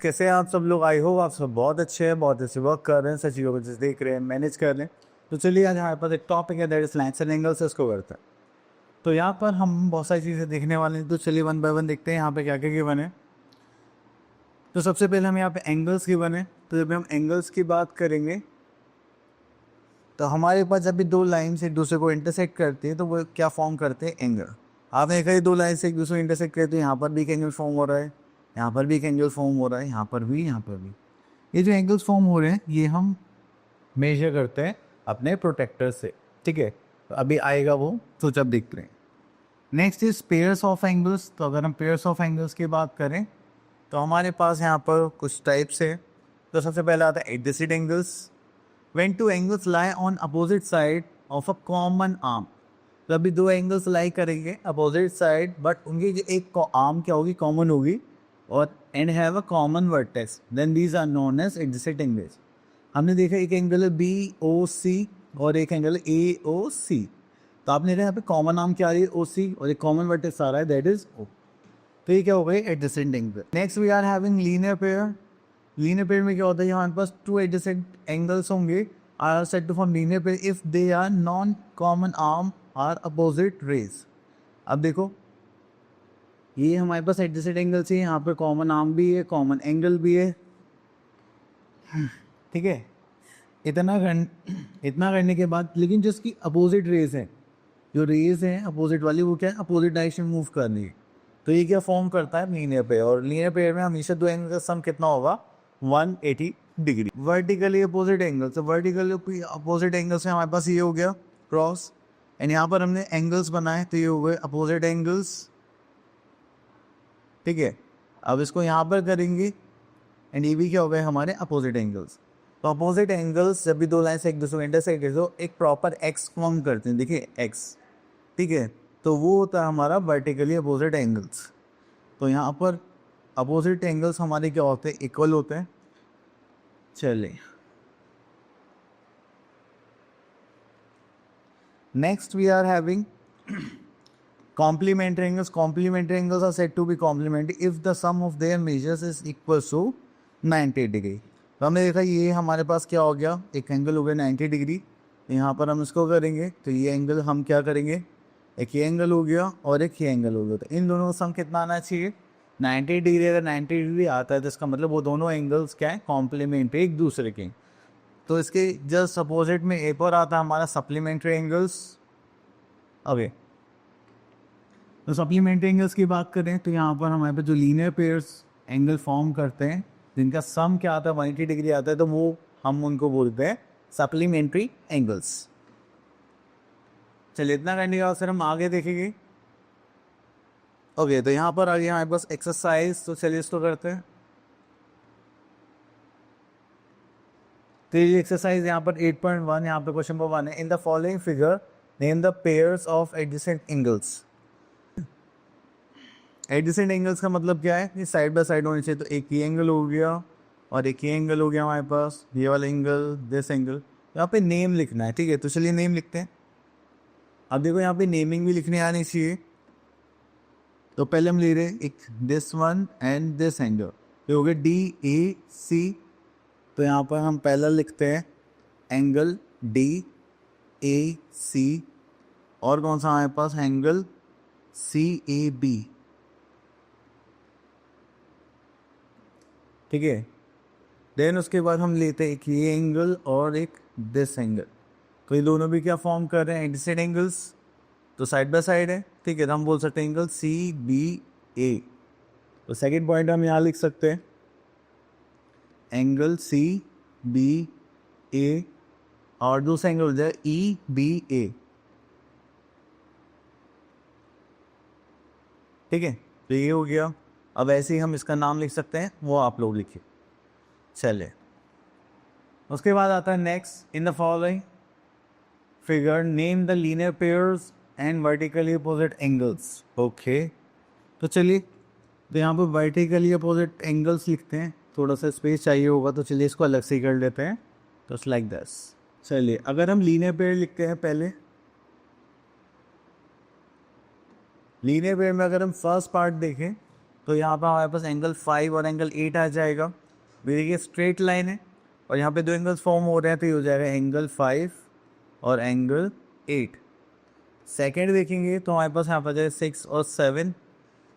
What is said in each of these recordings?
कैसे हैं आप सब लोग? आई होप आप सब बहुत अच्छे हैं, बहुत अच्छे वर्क कर रहे हैं, सच चीज़ों को जैसे देख रहे हैं, मैनेज कर रहे हैं। तो चलिए आज हमारे पास एक टॉपिक है दैट इज स्लैंट्स एंड एंगल्स, इसको करते हैं। तो यहाँ पर हम बहुत सारी चीज़ें देखने वाले हैं, तो चलिए वन बाय वन देखते हैं यहाँ पे क्या क्या गिवन है। तो सबसे पहले हम यहाँ पे एंगल्स गिवन है। तो जब हम एंगल्स की बात करेंगे तो हमारे पास जब भी दो लाइन्स एक दूसरे को इंटरसेक्ट करती है तो वो क्या फॉर्म करते हैं? एंगल। आपने देखा दो लाइन से एक दूसरे को इंटरसेक्ट करते तो यहाँ पर भी एक एंगल फॉर्म हो रहा है, यहाँ पर भी एक एंगल फॉर्म हो रहा है, यहाँ पर भी, यहाँ पर भी। ये जो एंगल्स फॉर्म हो रहे हैं ये हम मेजर करते हैं अपने प्रोटेक्टर से, ठीक है। तो अभी आएगा वो, तो जब देखते हैं। Next is pairs of angles. तो अगर हम पेयर्स ऑफ एंगल्स की बात करें तो हमारे पास यहाँ पर कुछ टाइप्स है। तो सबसे पहला आता है adjacent angles. When two angles lie on opposite side of a common arm. तो अभी दो एंगल्स लाई करेंगे अपोजिट साइड, बट उनकी जो एक आर्म क्या होगी? कॉमन होगी, और and have a common vertex, then these are known as adjacent angles. हमने देखा एक एंगल है बी ओ सी और एक एंगल है ए ओ सी। तो आपने देखा यहाँ पे कॉमन आर्म क्या आ रही है? ओ सी, और एक कॉमन वर्टेक्स आ रहा है दैट इज ओ। तो ये क्या हो गई? Adjacent angle. Next we are having linear pair. Linear pair में क्या होता है? हमारे पास टू एडजेसेंट एंगल्स होंगे are said to form linear pair if they are non common arm are opposite rays. अब देखो ये हमारे पास एडजेसेंट एंगल्स है, यहाँ पे कॉमन आर्म भी है, कॉमन एंगल भी है, ठीक है। इतना करने के बाद लेकिन जो इसकी अपोजिट रेज है, जो रेज है अपोजिट वाली, वो क्या है? अपोजिट डायरेक्शन में मूव करनी है। तो ये क्या फॉर्म करता है? Linear pair. और लीनियर पेयर में हमेशा दो एंगल का सम कितना होगा? 180 डिग्री। वर्टिकली अपोजिट एंगल, तो वर्टिकली अपोजिट एंगल से हमारे पास ये हो गया क्रॉस, एंड यहाँ पर हमने एंगल्स बनाए तो ये हो गए अपोजिट एंगल्स, ठीक है। अब इसको यहाँ पर करेंगे एंड ये भी क्या हो गए? हमारे अपोजिट एंगल्स। तो अपोजिट एंगल्स जब भी दो लाइन से एक दूसरे को इंटरसेक्ट करते हो एक प्रॉपर एक्स फॉर्म करते हैं, देखिए एक्स, ठीक है। तो वो होता है हमारा वर्टिकली अपोजिट एंगल्स। तो यहाँ पर अपोजिट एंगल्स हमारे क्या होते हैं? इक्वल होते हैं। चलिए next we are having complementary angles. Complementary angles are said to be complementary if the sum of their measures is equal to 90 degree. तो हमने देखा ये हमारे पास क्या हो गया? एक एंगल हो गया 90 डिग्री। यहाँ पर हम इसको करेंगे तो ये एंगल हम क्या करेंगे? एक ये एंगल हो गया और एक ये एंगल हो गया। तो इन दोनों का सम कितना आना चाहिए? 90 डिग्री। अगर 90 डिग्री आता है तो इसका मतलब वो दोनों एंगल्स क्या है? कॉम्प्लीमेंट्री एक दूसरे के। तो इसके जस्ट अपोजिट में एक और आता है हमारा सप्लीमेंट्री एंगल्स। ओके, तो सप्लीमेंट्री एंगल्स की बात करें तो यहाँ पर हमारे पास जो लीनियर पेयर्स एंगल फॉर्म करते हैं जिनका सम क्या आता है? 180 डिग्री आता है, तो वो हम उनको बोलते हैं सप्लीमेंट्री एंगल्स। चलिए इतना करने के बाद फिर हम आगे देखेंगे। ओके, तो यहाँ पर आगे हमारे पास एक्सरसाइज, तो चलिए इसको करते हैं। तो ये एक्सरसाइज यहाँ पर 8.1, यहाँ पे क्वेश्चन नंबर 1 है। In the following figure name the pairs of adjacent angles. Adjacent angles का मतलब क्या है? ये साइड बाय साइड होने चाहिए। तो एक ये एंगल हो गया और एक ये एंगल हो गया हमारे पास, ये वाला एंगल, दिस एंगल। यहाँ पे नेम लिखना है, ठीक है। तो चलिए नेम लिखते हैं। अब देखो यहाँ पे नेमिंग भी लिखने आनी चाहिए। तो पहले हम ले रहे हैं एक this one and this angle, ये हो गया डी ए सी। तो यहाँ पर हम पहला लिखते हैं एंगल डी ए सी, और कौन सा हमारे पास? एंगल सी ए बी, ठीक है। देन उसके बाद हम लेते हैं एक ये एंगल और एक दिस एंगल। तो ये दोनों भी क्या फॉर्म कर रहे हैं? Adjacent angles. तो साइड बाय साइड है, ठीक है। तो हम बोल सकते हैं एंगल सी बी ए। तो सेकंड पॉइंट हम यहाँ लिख सकते हैं एंगल सी बी ए, और दूसरा एंगल हो जाए ई बी ए, ठीक है। तो ये हो गया। अब ऐसे ही हम इसका नाम लिख सकते हैं, वो आप लोग लिखिए। चलिए उसके बाद आता है next. In the following figure name the linear pairs and vertically opposite angles. Okay, तो चलिए, तो यहाँ पर वर्टिकली अपोजिट एंगल्स लिखते हैं। थोड़ा सा स्पेस चाहिए होगा, तो चलिए इसको अलग से ही कर लेते हैं। तो लाइक दिस। चलिए अगर हम लीनियर पेयर लिखते हैं पहले, लीनियर पेयर में अगर हम फर्स्ट पार्ट देखें तो यहाँ पर हमारे पास एंगल 5 और एंगल 8 आ जाएगा। देखिए स्ट्रेट लाइन है और यहाँ पे दो एंगल्स फॉर्म हो रहे हैं, तो ये हो जाएगा एंगल 5 और एंगल 8। सेकेंड देखेंगे तो हमारे पास यहाँ पर जाए 6 और 7,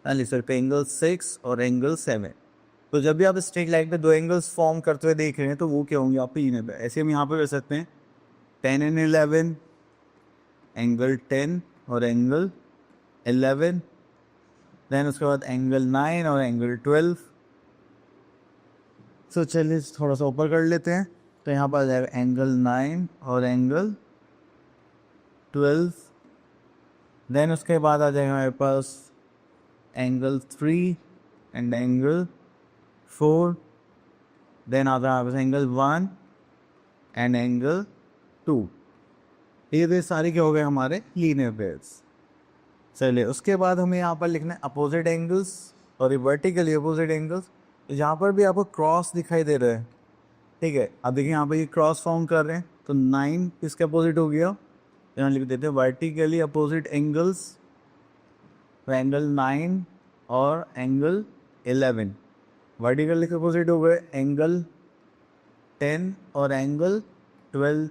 सर पे एंगल 6 और एंगल 7। तो जब भी आप स्ट्रेट लाइन पे दो एंगल्स फॉर्म करते हुए देख रहे हैं तो वो क्या होंगे आपको इन पे, ऐसे हम यहाँ पे कर सकते हैं 10 एंड 11, एंगल 10 और एंगल 11, देन उसके बाद एंगल 9 और एंगल 12। सो चलिए थोड़ा सा ऊपर कर लेते हैं, तो यहाँ पर आ जाएगा एंगल 9 और एंगल 12। देन उसके बाद आ जाएगा हमारे पास एंगल 3 एंड एंगल 4। देन आता है एंगल 1 एंड एंगल 2। ये सारे क्या हो गए हमारे लीनियर पेयर्स। चलिए उसके बाद हमें यहाँ पर लिखना है अपोजिट एंगल्स और ये वर्टिकली अपोजिट एंगल्स। यहाँ पर भी आपको क्रॉस दिखाई दे रहा है, ठीक है। अब देखिए यहाँ पर ये क्रॉस फॉर्म कर रहे हैं, तो 9 किसके अपोजिट हो गया, यहाँ लिख देते हैं वर्टिकली अपोजिट एंगल्स, तो एंगल 9 और एंगल 11 वर्टिकली के अपोजिट हो गए। एंगल 10 और एंगल 12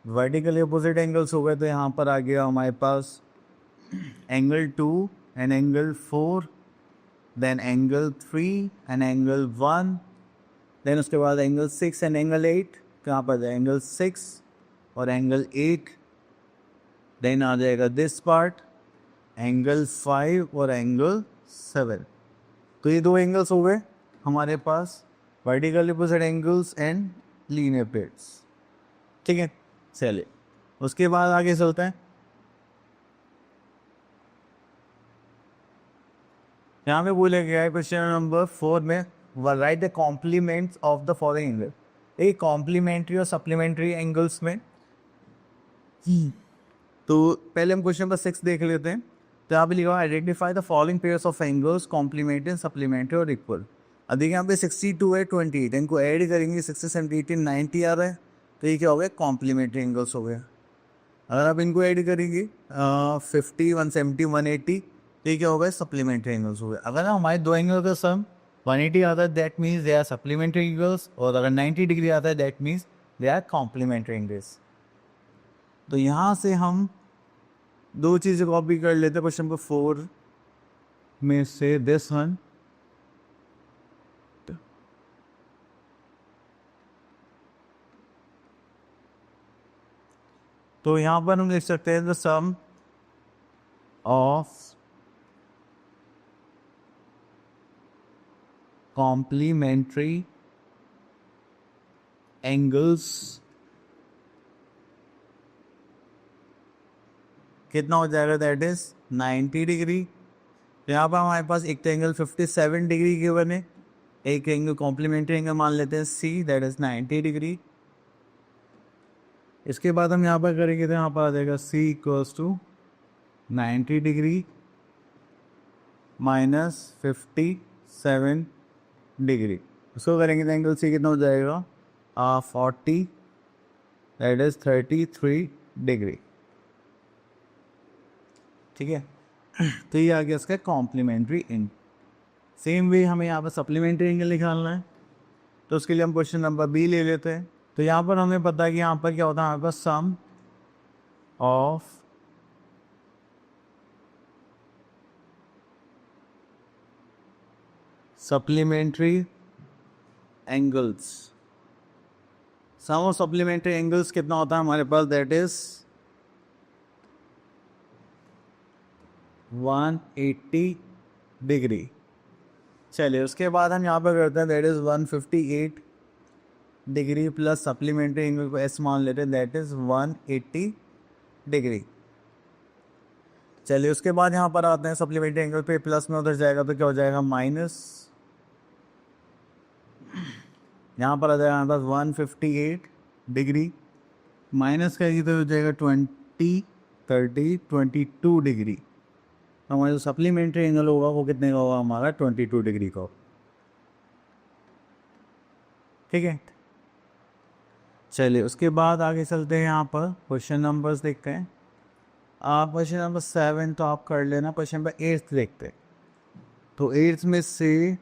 वर्टिकली अपोजिट एंगल्स हो गए, तो यहाँ पर आ गया हमारे पास angle 2 and angle 4, then angle 3 and angle 1, then उसके बाद एंगल 6 एंड एंगल 8, तो यहाँ पर एंगल 6 और एंगल 8, देन आ जाएगा दिस पार्ट एंगल 5 और एंगल 7। तो ये दो एंगल्स हो गए हमारे पास vertical opposite angles and linear pairs, ठीक है। चलिए उसके बाद आगे चलते हैं। यहाँ पे बोला गया है क्वेश्चन नंबर 4 में write the complements of the following angle. एक कॉम्प्लीमेंट्री और सप्लीमेंट्री एंगल्स में तो पहले हम क्वेश्चन नंबर 6 देख लेते हैं। तो यहाँ पे लिखा identify the following pairs of angles complementary, supplementary और इक्वल। अब देखिए यहाँ पे 62 है 28, इनको ऐड करेंगे 60 70 80 90 आ रहा है, तो ये क्या हो गया कॉम्प्लीमेंट्री एंगल्स हो गया। अगर आप इनको ऐड करेंगे 50 170 180, तो ये क्या हो गया सप्लीमेंट्री एंगल्स हो गए। अगर हमारे दो एंगल का सम 180 आता है that means they are supplementary angles, और अगर 90 डिग्री आता है that means they are complementary angles. तो यहाँ से हम दो चीज़ें कॉपी कर लेते हैं क्वेश्चन नंबर 4 में से, दिस वन तो यहाँ पर हम लिख सकते हैं the sum of complementary angles कितना हो जाएगा, दैट इज 90 डिग्री। यहाँ पर हमारे पास एक एंगल 57 डिग्री के बने, एक एंगल कॉम्प्लीमेंट्री एंगल मान लेते हैं सी, दैट इज 90 डिग्री। इसके बाद हम यहाँ पर करेंगे तो यहाँ पर आ जाएगा c equals to 90 degree minus 57 degree. उसको करेंगे तो एंगल सी कितना हो जाएगा 40, दैट इज 33 डिग्री, ठीक है। तो ये आ गया इसका कॉम्प्लीमेंट्री एंगल। सेम वे हमें यहाँ पर सप्लीमेंट्री एंगल निकालना है, तो उसके लिए हम क्वेश्चन नंबर बी ले लेते हैं। तो यहाँ पर हमें पता है कि यहाँ पर क्या होता है हमारे पास sum of supplementary angles, sum of supplementary angles कितना होता है हमारे पास, दैट इज 180 डिग्री। चलिए उसके बाद हम यहाँ पर करते हैं that is 158 degree plus supplementary angle को एस मान लेते हैं, दैट इज 180 डिग्री। चलिए उसके बाद यहाँ पर आते हैं सप्लीमेंट्री एंगल पे, प्लस में उधर जाएगा तो क्या हो जाएगा माइनस, यहाँ पर आ जाएगा हमारे पास 158 डिग्री माइनस करेगी तो हो जाएगा 20 30 22 डिग्री। तो हमारा जो सप्लीमेंट्री एंगल होगा वो कितने का होगा हमारा 22 डिग्री का, ठीक है। चलिए उसके बाद आगे चलते हैं, यहाँ पर क्वेश्चन नंबर्स देखते हैं। आप क्वेश्चन नंबर 7 तो आप कर लेना, क्वेश्चन नंबर 8 देखते हैं। तो एट्थ में से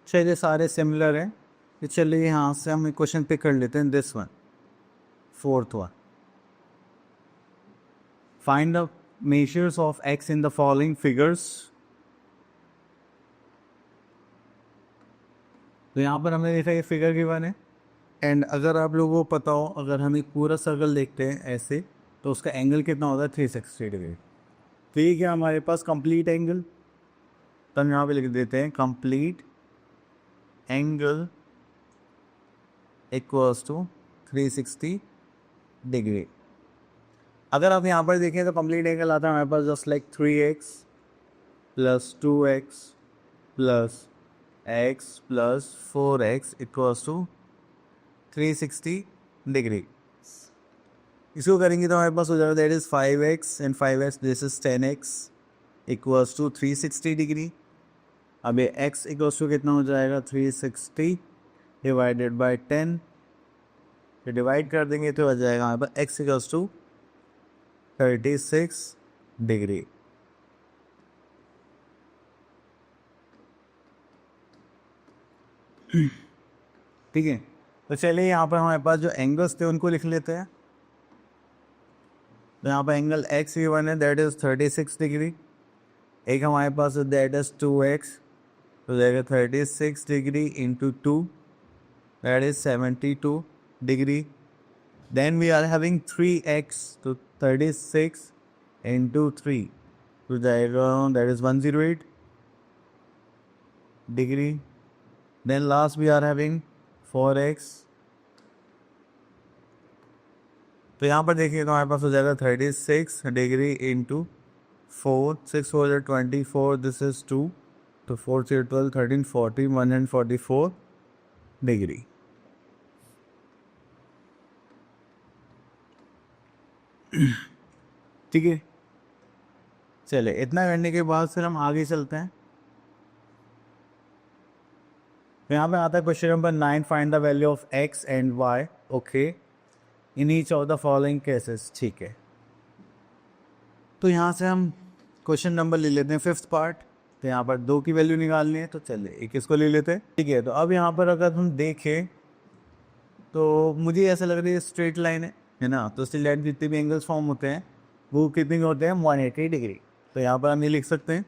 चलिए सारे सिमिलर हैं, तो चलिए यहाँ से हम एक क्वेश्चन पिक कर लेते हैं, this one, fourth one. Find the measures of x in the following figures. तो यहाँ पर हमने देखा ये फिगर गिवन है, एंड अगर आप लोगों को पता हो, अगर हम एक पूरा सर्कल देखते हैं ऐसे, तो उसका एंगल कितना होता है 360 डिग्री। तो ये क्या हमारे पास कंप्लीट एंगल, तो हम यहाँ पे लिख देते हैं complete angle equals to 360 degree. अगर आप यहाँ पर देखें तो कंप्लीट एंगल आता है हमारे पास just like 3x plus 2x plus x plus 4x equals to 360 degree. इसको करेंगे तो हमारे पास हो जाएगा that is 5x and 5x this is 10x equals to 360 degree. अब ये x इक्वल्स टू कितना हो जाएगा 360 डिवाइडेड बाय 10, तो डिवाइड कर देंगे तो हो जाएगा हमारे पास x इक्वल्स टू 36 डिग्री। ठीक है, तो चलिए यहाँ पर हमारे पास जो एंगल्स थे उनको लिख लेते हैं। तो यहाँ पर एंगल x गिवन है दैट इज 36 डिग्री, एक हमारे पास दैट इज 2x, तो जाएगा 36 degree into 2 that is 72 degree. Then we are having 3x, तो 36 इंटू 3 तो जाएगा that is 108 degree. Then last we are having 4x, तो यहाँ पर देखिए तो हमारे पास हो जाएगा 36 डिग्री इंटू 4, 6 हो जाए 24, दिस इज 2, तो 4 से 12 13 40 144 डिग्री। ठीक है, चले इतना करने के बाद फिर हम आगे चलते हैं। तो यहाँ पे आता है question number 9, find the value of x and y okay in each of the following cases. ठीक है, तो यहाँ से हम क्वेश्चन नंबर ले लेते हैं फिफ्थ पार्ट। तो यहाँ पर 2 की वैल्यू निकालनी है, तो चलिए एक इसको ले लेते हैं। ठीक है, तो अब यहाँ पर अगर हम देखें तो मुझे ऐसा लग रहा है स्ट्रेट लाइन है ना, तो स्ट्रेट लाइन जितने भी एंगल्स फॉर्म होते हैं वो कितने होते हैं 180 डिग्री। तो यहाँ पर हम ये लिख सकते हैं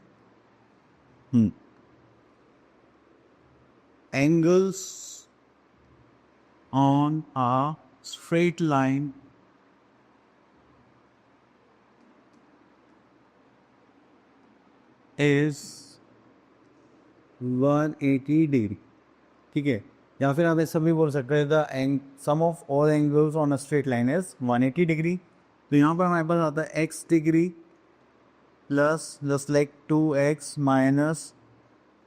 angles on a straight line is 180 degree. ठीक है, या फिर आप ऐसा भी बोल सकते हैं the sum of all angles on a straight line is 180 degree. तो यहाँ पर हमारे पास आता है x degree plus just like 2x minus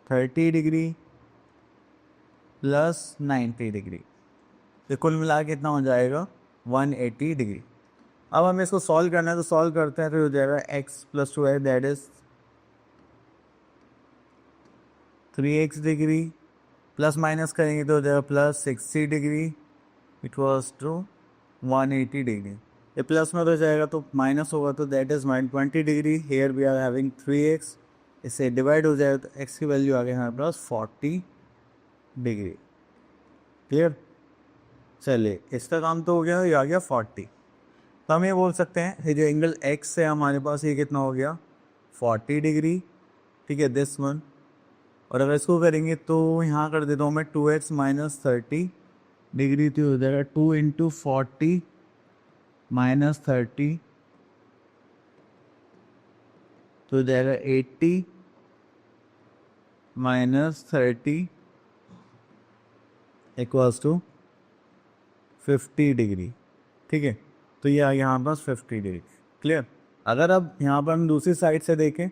30 degree plus 90 degree, तो कुल मिला के कितना हो जाएगा 180 डिग्री। अब हमें इसको सॉल्व करना है, तो सॉल्व करते हैं तो हो जाएगा x plus 2x that is 3x degree, plus minus करेंगे तो हो जाएगा plus 60 degree it was to 180 degree. ये प्लस में तो जाएगा तो माइनस होगा, तो that is -20 degree. Here we are having 3x, इससे डिवाइड हो जाएगा तो x की वैल्यू आ गई हमारे पास 40 डिग्री। क्लियर, चलिए इसका काम तो हो गया, ये आ गया 40। तो हम ये बोल सकते हैं ये जो एंगल x है हमारे पास ये कितना हो गया 40 डिग्री। ठीक है, दिस वन, और अगर इसको करेंगे तो यहाँ कर देता हूँ मैं 2x माइनस 30 डिग्री, तो हो जाएगा 2 इंटू 40 माइनस 30, तो हो जाएगा 80 माइनस 30 इक्वल्स टू 50 डिग्री। ठीक है, तो ये आ गया हमारे पास 50 डिग्री। क्लियर, अगर अब यहाँ पर हम दूसरी साइड से देखें,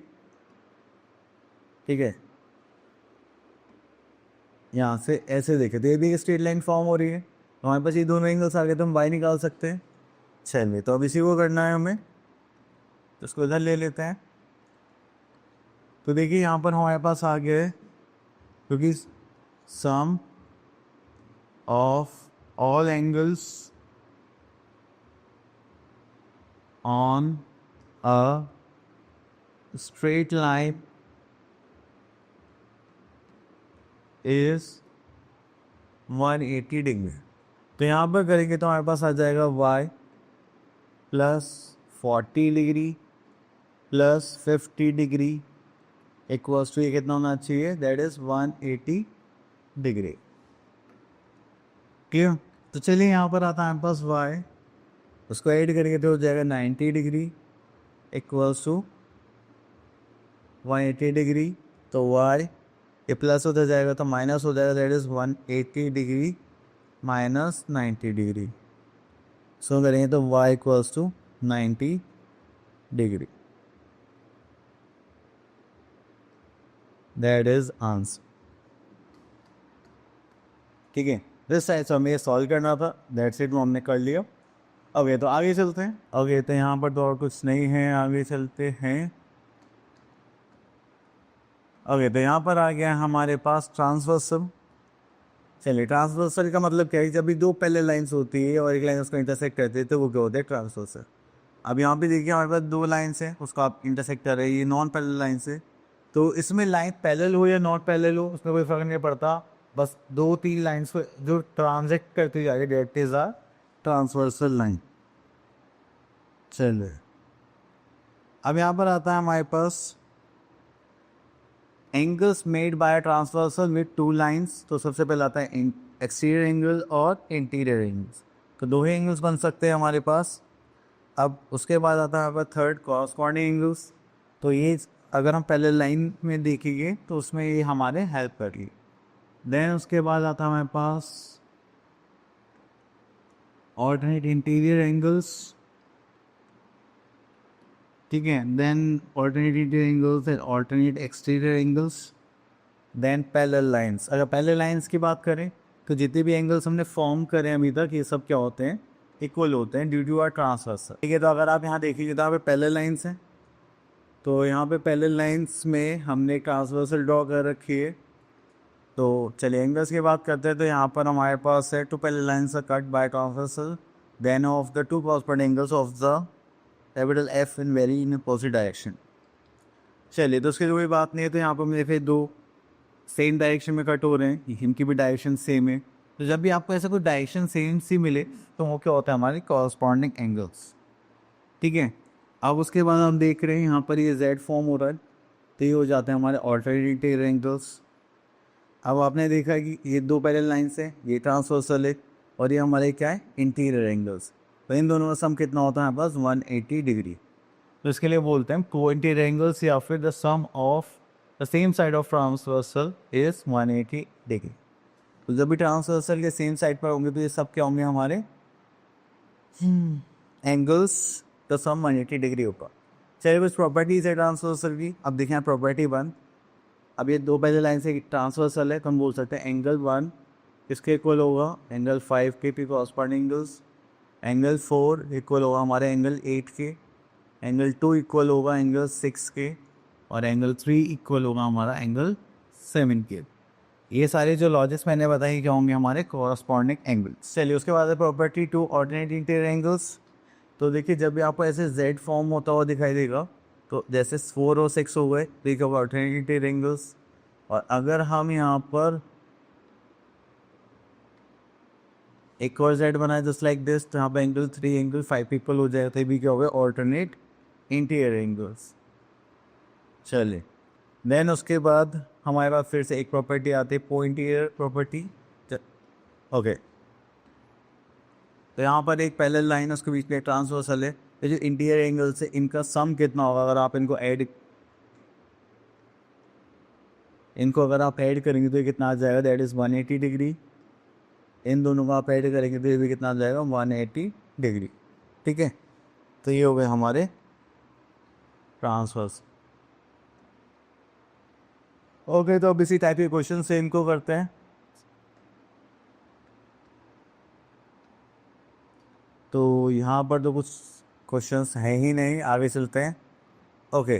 ठीक है, यहाँ से ऐसे देखें तो ये भी स्ट्रेट लाइन फॉर्म हो रही है, तो हमारे पास ये दोनों एंगल्स आ गए, तो हम बाई निकाल सकते हैं। चलिए, तो अब इसी को करना है हमें, तो इसको इधर ले लेते हैं। तो देखिए यहाँ पर हमारे पास आ गया है, क्योंकि sum of all angles on a straight line is 180 degree. तो यहाँ पर करेंगे तो हमारे पास आ जाएगा y plus 40 degree plus 50 degree equals to ये कितना होना चाहिए, दैट इज 180 डिग्री। क्लियर? तो चलिए यहाँ पर आता है हमारे पास y, उसको ऐड करेंगे तो हो जाएगा 90 डिग्री इक्वल्स टू 180 डिग्री। तो y ये प्लस होता जाएगा तो माइनस हो जाएगा, that is 180 degree minus 90 degree. So करेंगे तो y equals to 90 degree. That is answer. ठीक है, दिस साइड से हमें सॉल्व करना था, दैट्स इट, वो हमने कर लिया। ओके, तो आगे चलते हैं। ओके, तो यहाँ पर तो और कुछ नहीं है, आगे चलते हैं। ओके, तो यहाँ पर आ गया हमारे पास ट्रांसवर्सल। चलिए, ट्रांसवर्सल का मतलब क्या है, जब भी दो पैरेलल लाइंस होती है और एक लाइन उसको इंटरसेक्ट करते हैं तो वो क्या होता है, ट्रांसवर्सल। अब यहाँ पे देखिए हमारे पास दो लाइन्स हैं, उसको आप इंटरसेक्ट कर रहे हैं, ये नॉन पैरेलल लाइन से। तो इसमें लाइन पैरेलल हो या नॉट पैरेलल हो उसमें कोई फर्क नहीं पड़ता, बस दो तीन लाइन्स को जो ट्रांजेक्ट करती जा रही है that is a transversal line. चलिए, अब यहाँ पर आता है हमारे पास angles made by transversal with two lines. तो सबसे पहले आता है एक्सटीरियर एंगल और इंटीरियर एंगल्स। तो दो ही एंगल्स बन सकते हैं हमारे पास। अब उसके बाद आता है हमारे पास थर्ड कॉरस्पॉन्डिंग एंगल्स। तो ये अगर हम पहले लाइन में देखेंगे तो उसमें ये हमारे हेल्प करेगी। देन उसके बाद आता है हमारे पास ऑल्टरनेट इंटीरियर एंगल्स। ठीक है, then alternate interior angles and alternate exterior angles, then parallel lines. अगर पैरेलल लाइंस की बात करें तो जितने भी एंगल्स हमने फॉर्म करे अभी तक ये सब क्या होते हैं, इक्वल होते हैं ड्यू टू आर ट्रांसवर्सल। ठीक है, तो अगर आप यहाँ देखिए तो यहाँ पे पैरेलल लाइंस हैं, तो यहाँ पे पैरेलल लाइंस में हमने ट्रांसवर्सल ड्रॉ कर रखी है। तो चलिए एंगल्स की बात करते हैं। तो यहाँ पर हमारे पास है two parallel lines are cut by transversal then of the two corresponding angles of the capital F in very in opposite direction. चलिए, तो उसकी कोई बात नहीं है। तो यहाँ पर मेरे फिर दो सेम डायरेक्शन में कट हो रहे हैं, इनकी भी डायरेक्शन सेम है। तो जब भी आपको ऐसा कोई डायरेक्शन सेम सी मिले तो वो क्या होता है, हमारे कॉरस्पॉन्डिंग एंगल्स। ठीक है, अब उसके बाद हम देख रहे हैं यहाँ पर ये जेड फॉर्म हो रहा है, तो ये हो जाते हैं हमारे ऑल्टरनेटिव एंगल्स। अब आपने देखा कि ये दो पैरेलल लाइन्स है, ये ट्रांसवर्सल है और ये हमारे क्या है, इंटीरियर एंगल्स। तो इन दोनों का सम कितना होता है हमारे पास, 180 डिग्री। तो इसके लिए बोलते हैं को इंटीरियर एंगल्स या फिर the sum of the same side of transversal is 180 degree. तो जब भी ट्रांसवर्सल के सेम साइड पर होंगे तो ये सब क्या होंगे, हमारे एंगल्स द सम 180 डिग्री होगा। चलिए, कुछ प्रॉपर्टीज है ट्रांसवर्सल की। अब देखें प्रॉपर्टी 1। अब ये दो पैरेलल लाइन से ट्रांसवर्सल है तो हम बोल सकते हैं एंगल 1 इसके इक्वल होगा एंगल 5 के P corresponding angles, angle 4 equal होगा हमारे एंगल 8 के, एंगल 2 इक्वल होगा एंगल 6 के और एंगल 3 इक्वल होगा हमारा एंगल 7 के। ये सारे जो लॉजिक्स मैंने बताए क्या होंगे, हमारे कॉरस्पॉन्डिंग एंगल्स। चलिए, उसके बाद है प्रॉपर्टी 2 ऑल्टरनेट इंटीरियर एंगल्स। तो देखिए जब भी आपको ऐसे जेड फॉर्म होता हुआ दिखाई देगा तो जैसे 4 और 6 हो गए तो ये क्या होगा, ऑल्टरनेट इंटीरियर एंगल्स। और अगर हम यहाँ पर एक और जेड बनाए जस्ट लाइक दिस, तो यहाँ पर एंगल 3 एंगल 5 इक्वल हो जाएगा, तो भी क्या होगा, ऑल्टरनेट इंटीरियर एंगल्स। चलिए, देन उसके बाद हमारे पास फिर से एक प्रॉपर्टी आती है पोइंटियर प्रॉपर्टी। ओके, तो यहाँ पर एक पैरेलल लाइन है, उसके बीच में ट्रांसवर्सल है। तो जो इंटीरियर एंगल्स है इनका सम कितना होगा, अगर आप इनको ऐड करेंगे तो ये कितना आ जाएगा, दैट इज़ 180 डिग्री। इन दोनों को आप ऐड करेंगे तो ये भी कितना आ जाएगा, 180 डिग्री। ठीक है, तो ये हो गए हमारे ट्रांसवर्स। ओके, तो अब इसी टाइप के क्वेश्चन से इनको करते हैं। तो यहाँ पर तो कुछ क्वेश्चंस हैं ही नहीं, आगे चलते हैं। ओके,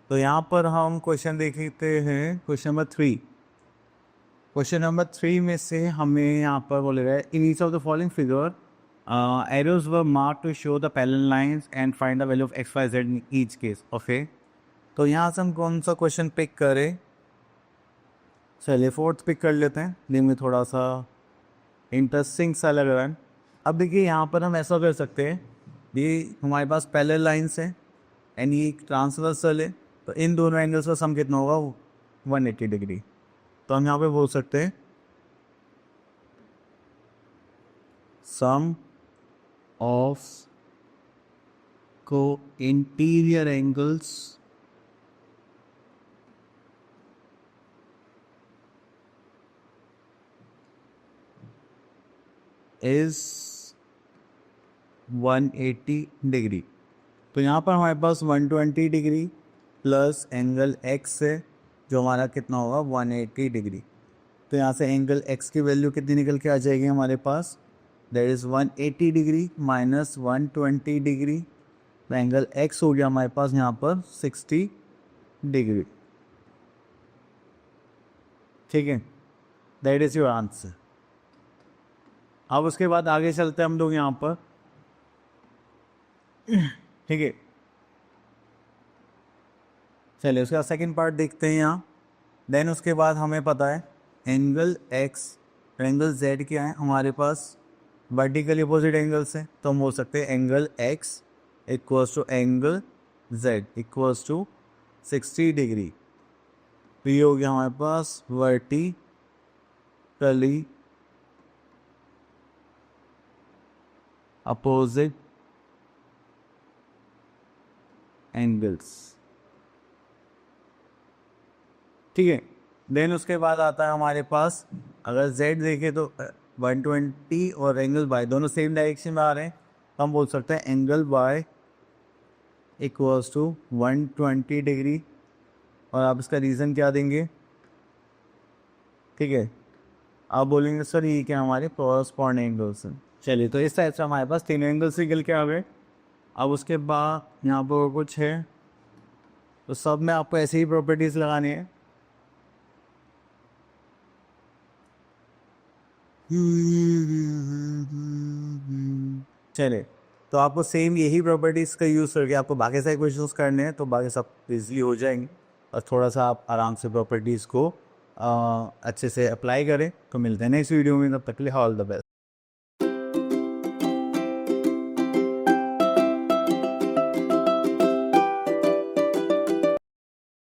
तो यहाँ पर हम क्वेश्चन देखते हैं क्वेश्चन नंबर 3। क्वेश्चन नंबर 3 में से हमें यहाँ पर बोलेगा in each of the following figure Arrows were marked to show the parallel lines and find the value of x, y, z in each case. Okay. तो यहाँ से हम कौन सा क्वेश्चन पिक करें? चलिए फोर्थ पिक कर लेते हैं, जिनमें थोड़ा सा इंटरेस्टिंग सा लग रहा है। अब देखिए यहाँ पर हम ऐसा कर सकते हैं, ये हमारे पास पैरेलल लाइन्स हैं एंड ये ट्रांसवर्सल है, तो इन दोनों एंगल्स का सम कितना होगा? 180 डिग्री। तो हम यहाँ पे बोल सकते हैं सम ऑफ को इंटीरियर एंगल्स इज 180 डिग्री। तो यहाँ पर हमारे पास 120 डिग्री प्लस एंगल x है, जो हमारा कितना होगा? 180 डिग्री। तो यहाँ से एंगल x की वैल्यू कितनी निकल के आ जाएगी हमारे पास? That is 180 degree minus 120 degree. तो एंगल x हो गया हमारे पास यहाँ पर 60 डिग्री। ठीक है, दैट इज़ योर आंसर। अब उसके बाद आगे चलते हैं हम लोग यहाँ पर। ठीक है, चलिए उसका सेकंड पार्ट देखते हैं यहाँ। देन उसके बाद हमें पता है एंगल x एंगल z क्या है हमारे पास? वर्टिकली अपोजिट एंगल्स है, तो हम बोल सकते हैं angle x equals to angle z equals to 60 degree. तो ये हो गया हमारे पास वर्टिकली अपोजिट एंगल्स। ठीक है, देन उसके बाद आता है हमारे पास, अगर z देखें तो 120 और एंगल y दोनों सेम डायरेक्शन में आ रहे हैं, तो हम बोल सकते हैं angle y equals to 120 degree. और आप इसका रीज़न क्या देंगे? ठीक है, आप बोलेंगे सर ये क्या हमारे कॉरस्पॉन्डिंग एंगल्स हैं। चलिए, तो इस टाइप से हमारे पास तीनों एंगल्स निकल के आ गए। अब उसके बाद यहाँ पर कुछ है, तो सब में आपको ऐसे ही प्रॉपर्टीज़ लगानी है। चलिए, तो आपको सेम यही प्रॉपर्टीज़ का यूज़ करके आपको बाकी सारे क्वेश्चंस करने हैं, तो बाकी सब इजीली हो जाएंगे। और थोड़ा सा आप आराम से प्रॉपर्टीज़ को अच्छे से अप्लाई करें। तो मिलते हैं नेक्स्ट वीडियो में, तब तक के लिए ऑल द बेस्ट।